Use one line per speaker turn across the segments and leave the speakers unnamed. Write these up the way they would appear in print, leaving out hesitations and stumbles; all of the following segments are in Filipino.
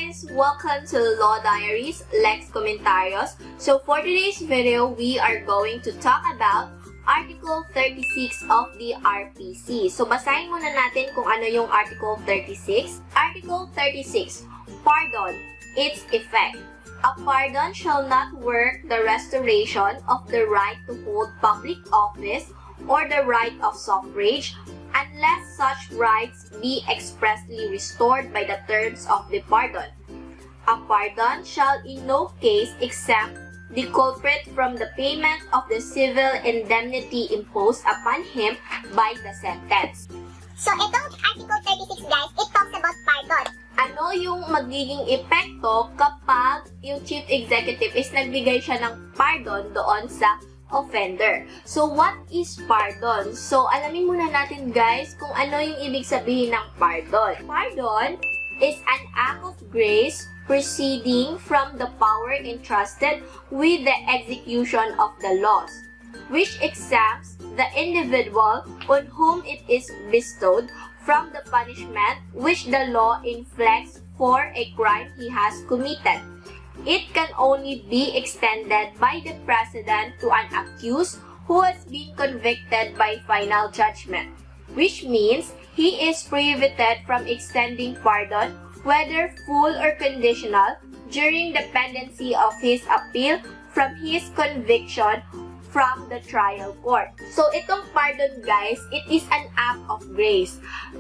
guys! Welcome to Law Diaries, Lex Comentarios. So for today's video, we are going to talk about Article 36 of the RPC. So basahin muna natin kung ano yung Article 36. Article 36, Pardon, its effect. A pardon shall not work the restoration of the right to hold public office or the right of suffrage unless such rights be expressly restored by the terms of the pardon. A pardon shall in no case exempt the culprit from the payment of the civil indemnity imposed upon him by the sentence.
So, itong Article 36, guys, it talks about pardon.
Ano yung magiging epekto kapag yung chief executive is nagbigay siya ng pardon doon sa offender? So, what is pardon? So, alamin muna natin, guys, kung ano yung ibig sabihin ng pardon. Pardon is an act of grace proceeding from the power entrusted with the execution of the laws, which exempts the individual on whom it is bestowed from the punishment which the law inflicts for a crime he has committed. It can only be extended by the President to an accused who has been convicted by final judgment, which means he is prohibited from extending pardon, whether full or conditional, during the pendency of his appeal from his conviction from the trial court. So, itong pardon, guys, it is an act of grace.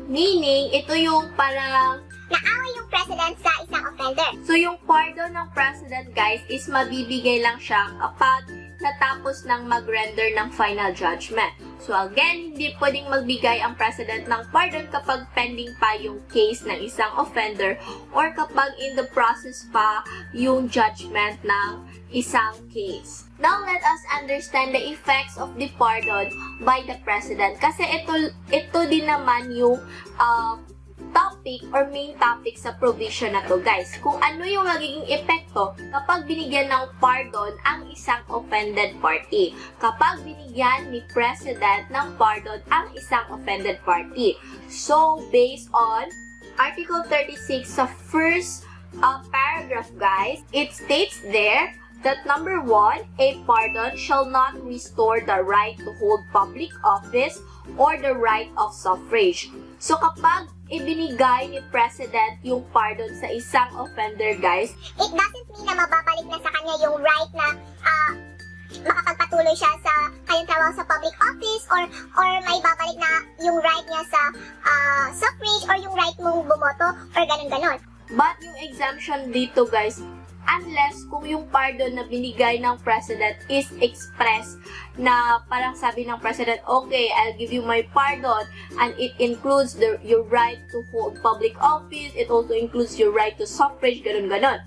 Meaning, ito yung parang
Naaway yung President sa isang offender.
So, yung pardon ng President, guys, is mabibigay lang siya kapag natapos ng mag-render ng final judgment. So, again, hindi pwedeng magbigay ang President ng pardon kapag pending pa yung case ng isang offender or kapag in the process pa yung judgment ng isang case. Now, let us understand the effects of the pardon by the President. Kasi ito din naman yung topic or main topic sa provision na to, guys. Kung ano yung magiging epekto kapag binigyan ng pardon ang isang offended party. Kapag binigyan ni President ng pardon ang isang offended party. So, based on Article 36 sa first paragraph, guys, it states there that number 1, a pardon shall not restore the right to hold public office or the right of suffrage. So, kapag ibinigay ni President yung pardon sa isang offender, guys,
It doesn't mean na mababalik na sa kanya yung right na makapagpatuloy siya sa kanyang trabaho sa public office or may babalik na yung right niya sa suffrage or yung right mong bumoto or ganun-ganon.
but yung exemption dito, guys, unless kung yung pardon na binigay ng President is expressed na parang sabi ng President, okay, I'll give you my pardon and it includes your right to hold public office, it also includes your right to suffrage, ganun-ganon.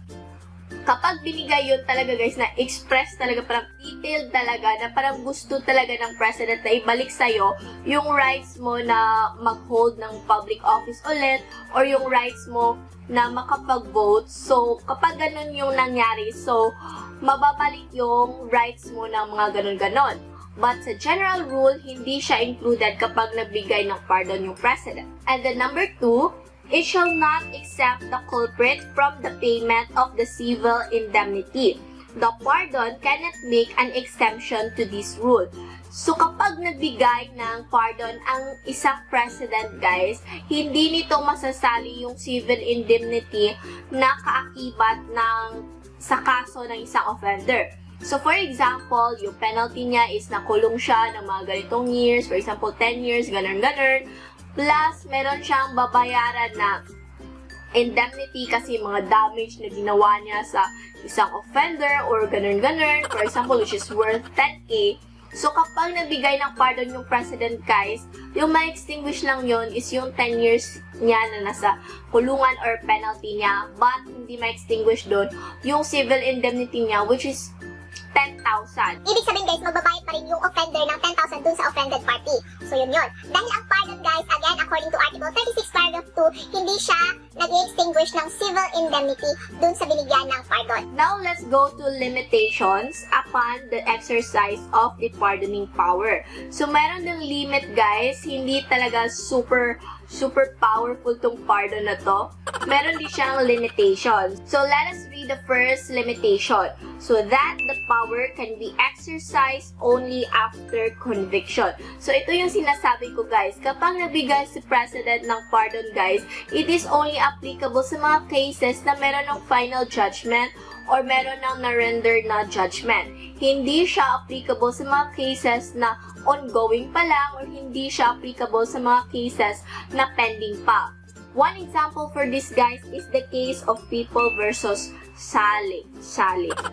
Kapag binigay yun talaga, guys, na express talaga, parang detailed talaga, na parang gusto talaga ng President na ibalik sa'yo yung rights mo na mag-hold ng public office ulit or yung rights mo na makapag-vote. So, kapag ganun yung nangyari, so, mababalik yung rights mo ng mga ganun-ganon. But sa general rule, hindi siya included kapag nagbigay ng pardon yung President. And then number 2, it shall not exempt the culprit from the payment of the civil indemnity. The pardon cannot make an exemption to this rule. So, kapag nagbigay ng pardon ang isang president, guys, hindi nito masasali yung civil indemnity na kaakibat sa kaso ng isang offender. So, for example, yung penalty niya is nakulong siya ng mga ganitong years, for example, 10 years, ganun-ganun. Plus, meron siyang babayaran na indemnity kasi mga damage na ginawa niya sa isang offender or ganun-ganun. For example, which is worth 10K. So, kapag nagbigay ng pardon yung President, guys, yung ma-extinguish lang yon is yung 10 years niya na nasa kulungan or penalty niya. But, hindi ma-extinguish doon yung civil indemnity niya, which is 10,000.
Ibig sabihin guys, magbabayad pa rin yung offender ng 10,000 dun sa offended party. So yun yun. Dahil ang pardon guys, again, according to Article 36 paragraph 2, hindi siya nag-extinguish ng civil indemnity dun sa binigyan ng pardon.
Now, let's go to limitations upon the exercise of the pardoning power. So, meron ng limit guys, hindi talaga super powerful tong pardon na to. Meron din siyang limitations. So, let us read the first limitation. So, that the power can be exercised only after conviction. So, ito yung sinasabi ko guys. Kapag nabigay si President ng pardon guys, it is only applicable sa mga cases na meron ng final judgment or meron ng na-render na judgment. Hindi siya applicable sa mga cases na ongoing pa lang or hindi siya applicable sa mga cases na pending pa. One example for this guys is the case of People versus Salle.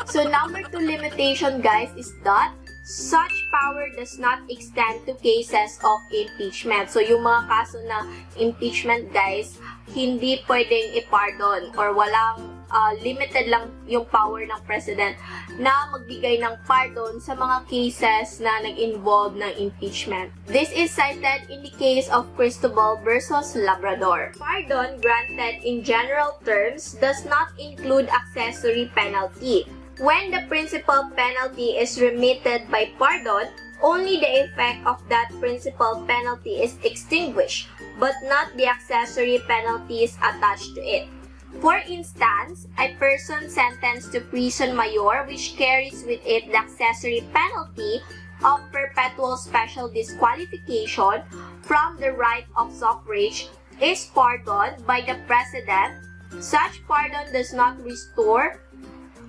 So number 2 limitation guys is that such power does not extend to cases of impeachment. So yung mga kaso na impeachment guys, hindi pwedeng i-pardon or walang limited lang yung power ng president na magbigay ng pardon sa mga cases na nag-involve ng impeachment. This is cited in the case of Cristobal versus Labrador. Pardon granted in general terms does not include accessory penalty. When the principal penalty is remitted by pardon, only the effect of that principal penalty is extinguished, but not the accessory penalties attached to it. For instance, a person sentenced to prison mayor which carries with it the accessory penalty of perpetual special disqualification from the right of suffrage is pardoned by the President. Such pardon does not restore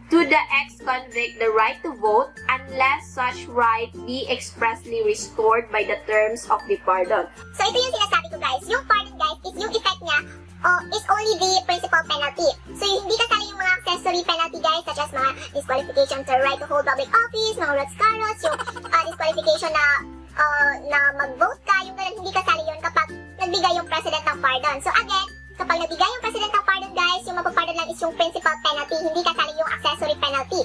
to the ex-convict the right to vote unless such right be expressly restored by the terms of the pardon.
So ito yung sinasabi ko guys, yung pardon guys is yung effect niya is only the principal penalty. So hindi kasali yung mga accessory penalty guys such as mga disqualification to right to hold public office, mga rots, yung disqualification na mag-vote ka, yung ganun hindi kasali yun kapag nagbigay yung president ng pardon. So again, kapag nagbigay yung president ng pardon guys, yung mapapardon lang is yung principal penalty, hindi kasali yung accessory penalty.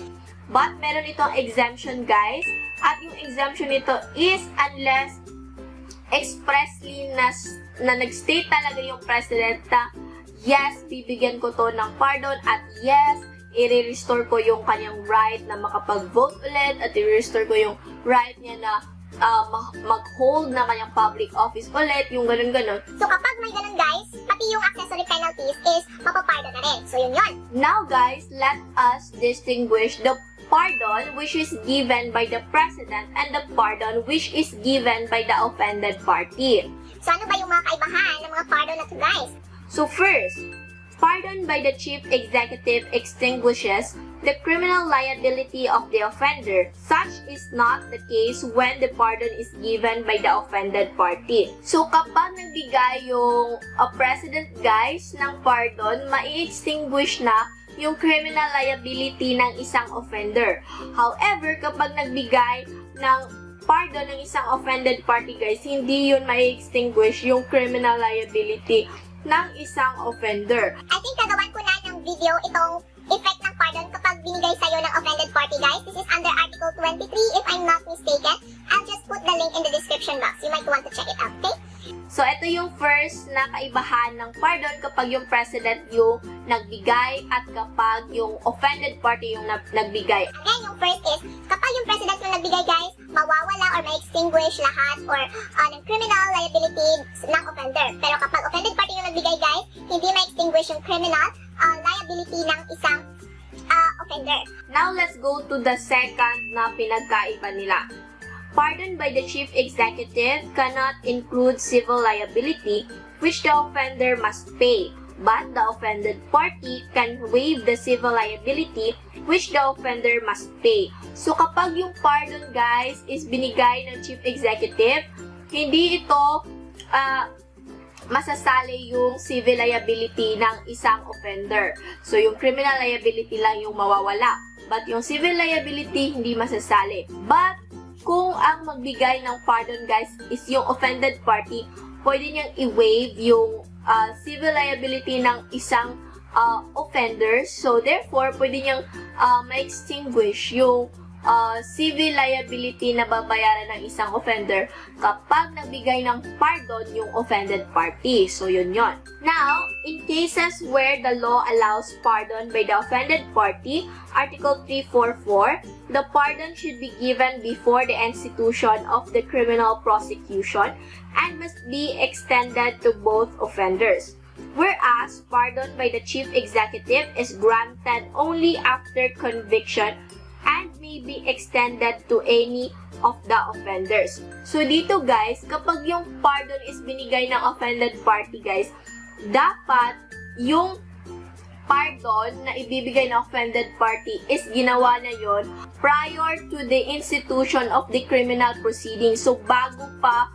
But meron itong exemption guys, at yung exemption nito is unless expressly na nag-state talaga yung president na yes, bibigyan ko to ng pardon at yes, i-restore ko yung kanyang right na makapag-vote ulit at i-restore ko yung right niya na mag-hold na kanyang public office ulit, yung ganun-ganun.
So kapag may ganun guys, pati yung accessory penalties is mapapardon na rin. So yun yun.
Now guys, let us distinguish the pardon which is given by the president and the pardon which is given by the offended party.
So ano ba yung mga kaibahan ng mga pardon na to guys?
So first, pardon by the chief executive extinguishes the criminal liability of the offender. Such is not the case when the pardon is given by the offended party. So kapag nagbigay yung president guys ng pardon, mai-extinguish na yung criminal liability ng isang offender. However, kapag nagbigay ng pardon ng isang offended party guys, hindi yun mai-extinguish yung criminal liability ng isang offender.
I think nagawan ko na ng video itong effect ng pardon kapag binigay sa'yo ng offended party guys. This is under Article 23 if I'm not mistaken. I'll just put the link in the description box. You might want to check it out, okay?
So, ito yung first na kaibahan ng pardon kapag yung president yung nagbigay at kapag yung offended party yung nagbigay.
Again, yung first is, kapag yung president yung nagbigay guys, mawawala or ma-extinguish lahat or ng criminal liability ng offender. Pero kapag offended party yung nagbigay guys, hindi ma-extinguish yung criminal liability ng isang offender.
Now, let's go to the second na pinagkaiba nila. Pardon by the chief executive cannot include civil liability which the offender must pay, but the offended party can waive the civil liability which the offender must pay. So kapag yung pardon guys is binigay ng chief executive, hindi ito masasali yung civil liability ng isang offender. So yung criminal liability lang yung mawawala, but yung civil liability hindi masasali. But kung ang magbigay ng pardon guys is yung offended party, pwede niyang i-waive yung civil liability ng isang offender. So therefore, pwede niyang ma-extinguish yung civil liability na babayaran ng isang offender kapag nagbigay ng pardon yung offended party. So, yun yon. Now, in cases where the law allows pardon by the offended party, Article 344, the pardon should be given before the institution of the criminal prosecution and must be extended to both offenders. Whereas, pardon by the chief executive is granted only after conviction and may be extended to any of the offenders. So, dito guys, kapag yung pardon is binigay ng offended party guys, dapat yung pardon na ibibigay ng offended party is ginawa na yon prior to the institution of the criminal proceedings. So, bago pa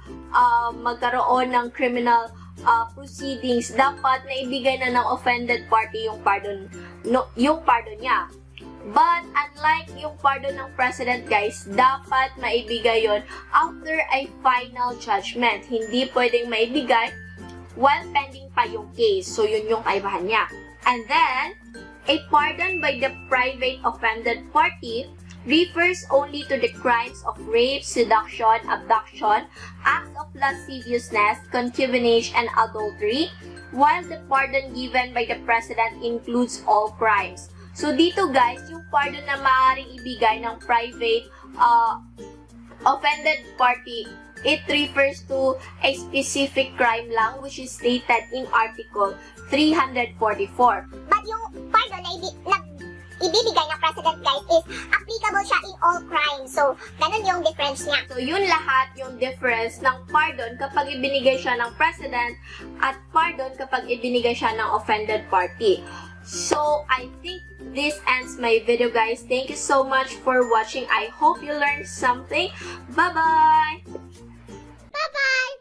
magkaroon ng criminal proceedings, dapat na ibigay na ng offended party yung pardon niya. But, unlike yung pardon ng president, guys, dapat maibigay yon after a final judgment. Hindi pwedeng maibigay while pending pa yung case. So, yun yung kaibahan niya. And then, a pardon by the private offended party refers only to the crimes of rape, seduction, abduction, acts of lasciviousness, concubinage, and adultery, while the pardon given by the president includes all crimes. So, dito guys, yung pardon na maaaring ibigay ng private offended party, it refers to a specific crime lang which is stated in Article 344.
But yung pardon na ibibigay ng president guys is applicable siya in all crimes. So, ganun yung difference niya.
So, yun lahat yung difference ng pardon kapag ibinigay siya ng president at pardon kapag ibinigay siya ng offended party. So, I think this ends my video guys. Thank you so much for watching. I hope you learned something. Bye-bye!
Bye-bye!